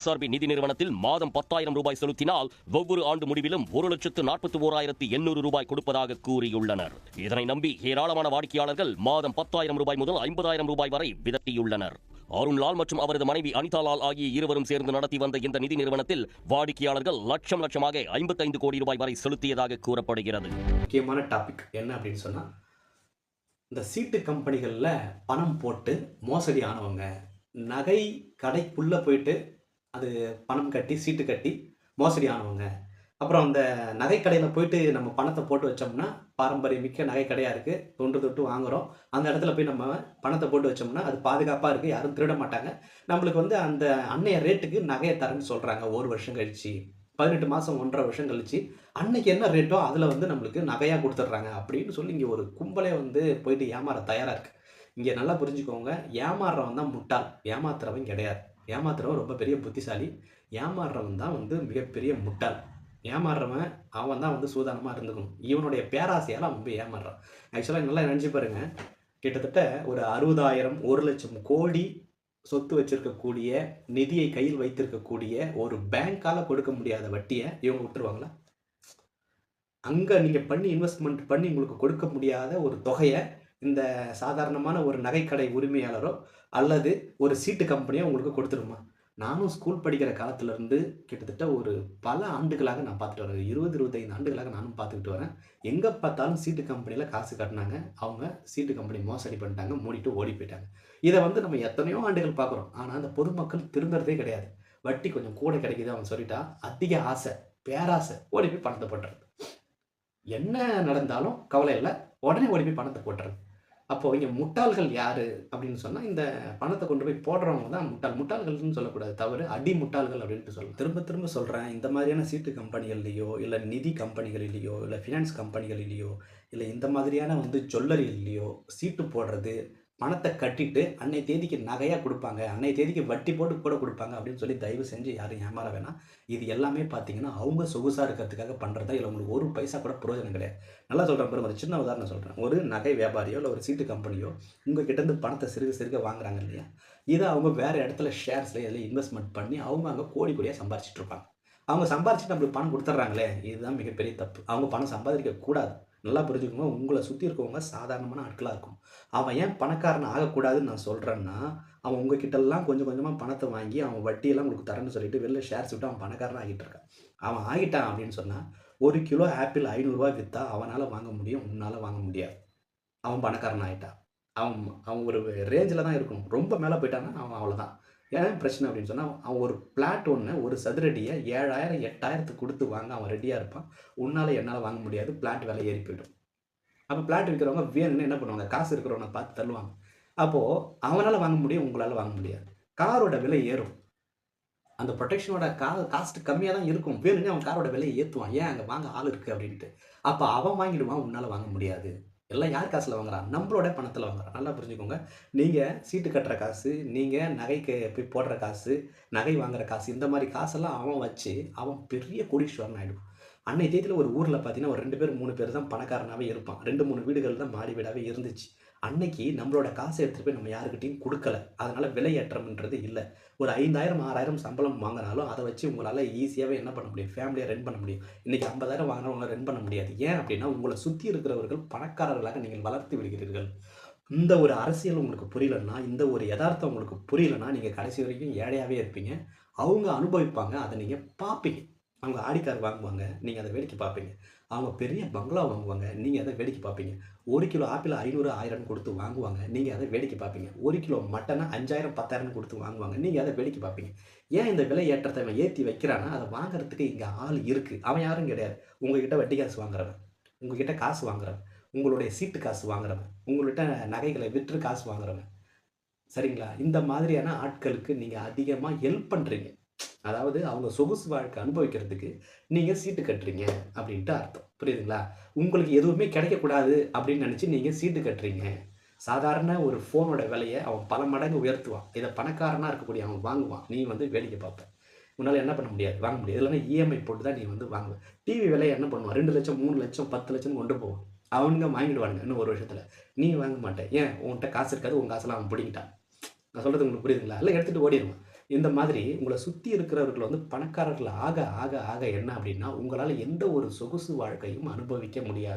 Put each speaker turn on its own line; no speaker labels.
SRP நிதி நிறுவனத்தில் மாதம் 10,000 ரூபாய் செலுத்தினால் ஒவ்வொரு ஆண்டு முடிவிலும் 1,41,800 ரூபாய் கொடுப்பதாக கூறியுள்ளனர். இதனை நம்பி ஏராளமான வாடிக்கையாளர்கள் மாதம் 10,000 ரூபாய் முதல் 50,000 ரூபாய் வரை விதட்டியுள்ளனர். அருண்லால் மற்றும் அவரது மனைவி அனிதா லால் ஆகிய இருவரும் சேர்ந்து நடத்தி வந்த இந்த நிதி நிறுவனத்தில் வாடிக்கையாளர்கள் லட்சமாக 55 கோடி ரூபாய் வரை செலுத்தியதாக கூறப்படுகிறது.
முக்கியமான டாபிக் என்ன அப்படின்னு சொன்னா, இந்த சீட்டு கம்பெனிகளில் பணம் போட்டு மோசடி ஆனவங்க, நகை கடைக்குள்ளே போயிட்டு அது பணம் கட்டி சீட்டு கட்டி மோசடி ஆனவங்க, அப்புறம் அந்த நகை கடையில் போயிட்டு நம்ம பணத்தை போட்டு வச்சோம்னா, பாரம்பரியமிக்க நகை கடையாக இருக்குது, தொன்று தொட்டு வாங்குகிறோம், அந்த இடத்துல போய் நம்ம பணத்தை போட்டு வச்சோம்னா அது பாதுகாப்பாக இருக்குது, யாரும் திருட மாட்டாங்க, நம்மளுக்கு வந்து அந்த அன்னைய ரேட்டுக்கு நகையை தரேன்னு சொல்கிறாங்க. ஒரு வருஷம் கழிச்சு 18 மாதம் 1.5 வருஷம் கழிச்சு அன்னைக்கு என்ன ரேட்டோ அதில் வந்து நம்மளுக்கு நகையாக கொடுத்துட்றாங்க அப்படின்னு சொல்லி இங்கே ஒரு கும்பலே வந்து போயிட்டு ஏமாற தயாராக இருக்குது. இங்கே நல்லா புரிஞ்சுக்கோங்க, ஏமாறுறவன் தான் முட்டாள், ஏமாத்துறவன் கிடையாது. ஏமாத்துறவன் ரொம்ப பெரிய புத்திசாலி, ஏமாறுறவன் தான் வந்து மிகப்பெரிய முட்டாள். ஏமாறுறவன் அவன் தான் வந்து சூதானமாக இருந்துக்கணும். இவனுடைய பேராசையால் அவன் போய் ஏமாறுறான். ஆக்சுவலாக நல்லா நினச்சி பாருங்க, கிட்டத்தட்ட ஒரு 60,000 1,00,000 கோடி சொத்து வச்சிருக்கக்கூடிய, நிதியை கையில் வைத்திருக்கக்கூடிய ஒரு பேங்கால் கொடுக்க முடியாத வட்டியை இவங்க விட்டுருவாங்களா? அங்கே நீங்கள் பண்ணி இன்வெஸ்ட்மெண்ட் பண்ணி உங்களுக்கு கொடுக்க முடியாத ஒரு தொகையை இந்த சாதாரணமான ஒரு நகைக்கடை உரிமையாளரோ அல்லது ஒரு சீட்டு கம்பெனியோ உங்களுக்கு கொடுத்துருமா? நானும் ஸ்கூல் படிக்கிற காலத்திலேருந்து கிட்டத்தட்ட ஒரு பல ஆண்டுகளாக நான் பார்த்துட்டு வரேன். 20-25 ஆண்டுகளாக நானும் பார்த்துக்கிட்டு வரேன். எங்கே பார்த்தாலும் சீட்டு கம்பெனியில் காசு கட்டினாங்க, அவங்க சீட்டு கம்பெனி மோசடி பண்ணிட்டாங்க, மூடிட்டு ஓடி போயிட்டாங்க. இதை வந்து நம்ம எத்தனையோ ஆண்டுகள் பார்க்குறோம். ஆனால் அந்த பொதுமக்கள் திருந்துறதே கிடையாது. வட்டி கொஞ்சம் கூட கிடைக்குது அவன் சொல்லிட்டா, அதிக ஆசை, பேராசை, ஓடி போய் பணத்தை போட்டுறது. என்ன நடந்தாலும் கவலை இல்லை, உடனே ஓடி போய் பணத்தை போட்டுறது. அப்போது இங்கே முட்டாள்கள் யார் அப்படின்னு சொன்னால், இந்த பணத்தை கொண்டு போய் போடுறவங்க தான் முட்டாள். முட்டாள்கள்னு சொல்லக்கூடாது, தவறு, அடி முட்டாள்கள் அப்படின்ட்டு சொல்லலாம். திரும்ப திரும்ப சொல்கிறேன், இந்த மாதிரியான சீட்டு கம்பெனிகள்லையோ இல்லை நிதி கம்பெனிகளிலேயோ இல்லை ஃபினான்ஸ் கம்பெனிகளிலேயோ இல்லை இந்த மாதிரியான வந்து ஜுவல்லரிலையோ சீட்டு போடுறது, பணத்தை கட்டிட்டு அன்னைய தேதிக்கு நகையாக கொடுப்பாங்க, அன்னைய தேதிக்கு வட்டி போட்டு கூட கொடுப்பாங்க அப்படின்னு சொல்லி தயவு செஞ்சு யாரும் ஏமாற வேணாம். இது எல்லாமே பார்த்தீங்கன்னா அவங்க சொகுசாக இருக்கிறதுக்காக பண்ணுறதா, இல்லை உங்களுக்கு ஒரு பைசா கூட பிரயோஜனம் கிடையாது. நல்லா சொல்கிறேன் பாருங்க, ஒரு சின்ன உதாரணம் சொல்கிறேன். ஒரு நகை வியாபாரியோ இல்லை ஒரு சீட்டு கம்பெனியோ உங்கள் கிட்டேருந்து பணத்தை சிறுக வாங்குறாங்க இல்லையா, இதை அவங்க வேறு இடத்துல ஷேர்ஸில் இதில் இன்வெஸ்ட்மெண்ட் பண்ணி அவங்க அங்கே கோடி கோடியாக சம்பாரிச்சிட்டு இருப்பாங்க. அவங்க சம்பாரிச்சுட்டு நம்மளுக்கு பணம் கொடுத்துட்றாங்களே, இதுதான் மிகப்பெரிய தப்பு. அவங்க பணம் சம்பாதிக்க கூடாது. நல்லா புரிஞ்சுக்கோங்க, உங்களை சுற்றி இருக்கவங்க சாதாரணமான ஆட்களாக இருக்கும். அவன் ஏன் பணக்காரன் ஆகக்கூடாதுன்னு நான் சொல்கிறேன்னா, அவன் உங்ககிட்டலாம் கொஞ்சம் கொஞ்சமாக பணத்தை வாங்கி அவன் வட்டியெல்லாம் உங்களுக்கு தரேன்னு சொல்லிட்டு வெளில ஷேர்ஸ் விட்டு அவன் பணக்காரன் ஆகிட்டு இருக்கான். அவன் ஆகிட்டான் அப்படின்னு சொன்னால், 1 கிலோ ஆப்பிள் 500 ரூபா விற்றா அவனால் வாங்க முடியும், உன்னால் வாங்க முடியாது. அவன் பணக்காரன் ஆகிட்டான். அவன் அவன் ஒரு ரேஞ்சில் தான் இருக்கணும். ரொம்ப மேலே போயிட்டான்னா அவன் அவ்வளோதான். ஏன் பிரச்சனை அப்படின்னு சொன்னால், அவன் ஒரு பிளாட் ஒன்று ஒரு சதுரடியை 7,000 8,000 கொடுத்து வாங்க அவன் ரெடியாக இருப்பான். உன்னால் என்னால் வாங்க முடியாது, பிளாட் விலை ஏறி போய்டும். அப்போ பிளாட் விற்கிறவங்க வேணும்னு என்ன பண்ணுவாங்க, காசு இருக்கிறவனை பார்த்து தள்ளுவாங்க. அப்போது அவனால் வாங்க முடியும், உங்களால் வாங்க முடியாது. காரோட விலை ஏறும். அந்த ப்ரொடெக்ஷனோட காஸ்ட் கம்மியாக தான் இருக்கும், வேணும்னு அவன் காரோட விலையை ஏற்றுவான். ஏன், அங்கே வாங்க ஆள் இருக்குது அப்படின்ட்டு. அப்போ அவன் வாங்கிடுவான், உன்னால் வாங்க முடியாது. எல்லாம் யார் காசில் வாங்குறான்? நம்மளோட பணத்தில் வாங்குறான். நல்லா புரிஞ்சுக்கோங்க, நீங்கள் சீட்டு கட்டுற காசு, நீங்கள் நகைக்கு போய் போடுற காசு, நகை வாங்குற காசு, இந்த மாதிரி காசெல்லாம் அவன் வச்சு அவன் பெரிய கோடீஸ்வரன் ஆகிடும். அன்னைய தேதியில் ஒரு ஊரில் பார்த்தீங்கன்னா ஒரு 2 பேர் 3 பேர் தான் பணக்காரனாகவே இருப்பான். 2-3 வீடுகள் தான் மாடி வீடாகவே இருந்துச்சு. அன்னைக்கு நம்மளோட காசை எடுத்துகிட்டு போய் நம்ம யாருக்கிட்டையும் கொடுக்கல, அதனால் விலையேற்றம்ன்றது இல்லை. ஒரு 5,000 6,000 சம்பளம் வாங்கினாலும் அதை வச்சு உங்களால் ஈஸியாகவே என்ன பண்ண முடியும், ஃபேமிலியை ரன் பண்ண முடியும். இன்றைக்கி 50,000 வாங்கினவங்களை ரன் பண்ண முடியாது. ஏன் அப்படின்னா, உங்களை சுற்றி இருக்கிறவர்கள் பணக்காரர்களாக நீங்கள் வளர்த்து விடுகிறீர்கள். இந்த ஒரு அரசியல் உங்களுக்கு புரியலன்னா, இந்த ஒரு யதார்த்தம் உங்களுக்கு புரியலன்னா, நீங்கள் கடைசி வரைக்கும் ஏழையாகவே இருப்பீங்க. அவங்க அனுபவிப்பாங்க, அதை நீங்கள் பார்ப்பீங்க. அவங்க ஆடிக்கார் வாங்குவாங்க, நீங்கள் அதை வேடிக்கை பார்ப்பீங்க. அவங்க பெரிய பங்களா வாங்குவாங்க, நீங்கள் அதை வேடிக்கை பார்ப்பீங்க. 1 கிலோ ஆப்பிள் 500 1000 கொடுத்து வாங்குவாங்க, நீங்கள் அதை வேடிக்கை பார்ப்பீங்க. 1 கிலோ மட்டனை 5,000 10,000 கொடுத்து வாங்குவாங்க, நீங்கள் அதை வேடிக்கை பார்ப்பீங்க. ஏன் இந்த விலை ஏற்றத்தை அவன் ஏற்றி வைக்கிறான்னா, அதை வாங்குறதுக்கு இங்கே ஆள் இருக்குது. அவன் யாரும் கிடையாது, உங்கள்கிட்ட வட்டி காசு வாங்குறவன், உங்கள்கிட்ட காசு வாங்குறவன், உங்களுடைய சீட்டு காசு வாங்குறவன், உங்கள்கிட்ட நகைகளை விற்று காசு வாங்குறவன். சரிங்களா? இந்த மாதிரியான ஆட்களுக்கு நீங்கள் அதிகமாக ஹெல்ப் பண்ணுறீங்க. அதாவது அவங்க சொகுசு வாழ்க்கை அனுபவிக்கிறதுக்கு நீங்கள் சீட்டு கட்டுறீங்க அப்படின்ட்டு அர்த்தம். புரியுதுங்களா? உங்களுக்கு எதுவுமே கிடைக்கக்கூடாது அப்படின்னு நினச்சி நீங்கள் சீட்டு கட்டுறீங்க. சாதாரண ஒரு ஃபோனோட விலையை அவன் பல மடங்கு உயர்த்துவான். இதை பணக்காரனாக இருக்கக்கூடிய அவன் வாங்குவான், நீ வந்து வேடிக்கை பார்ப்ப. உன்னால் என்ன பண்ண முடியாது, வாங்க முடியாது. இல்லைன்னா இஎம்ஐ போட்டு தான் நீ வந்து வாங்குவேன். டிவி விலையை என்ன பண்ணுவான், 2 லட்சம் 3 லட்சம் 10 லட்சம் கொண்டு போவான். அவனுங்க வாங்கிடுவானுங்க இன்னும் 1 வருஷத்தில். நீ வாங்க மாட்டேன். ஏன், உன்கிட்ட காசு இருக்காது, உன் காசெல்லாம் அவன் பிடிக்கிட்டான். நான் சொல்கிறது உங்களுக்கு புரியுதுங்களா? இல்லை எடுத்துகிட்டு ஓடிடுவான். இந்த மாதிரி உங்கள சுத்தி இருக்கிறவர்கள் வந்து பணக்காரர்கள் ஆக, ஆக, ஆக என்ன அப்படின்னா, உங்களால எந்த ஒரு சொகுசு வாழ்க்கையும் அனுபவிக்க முடியாது.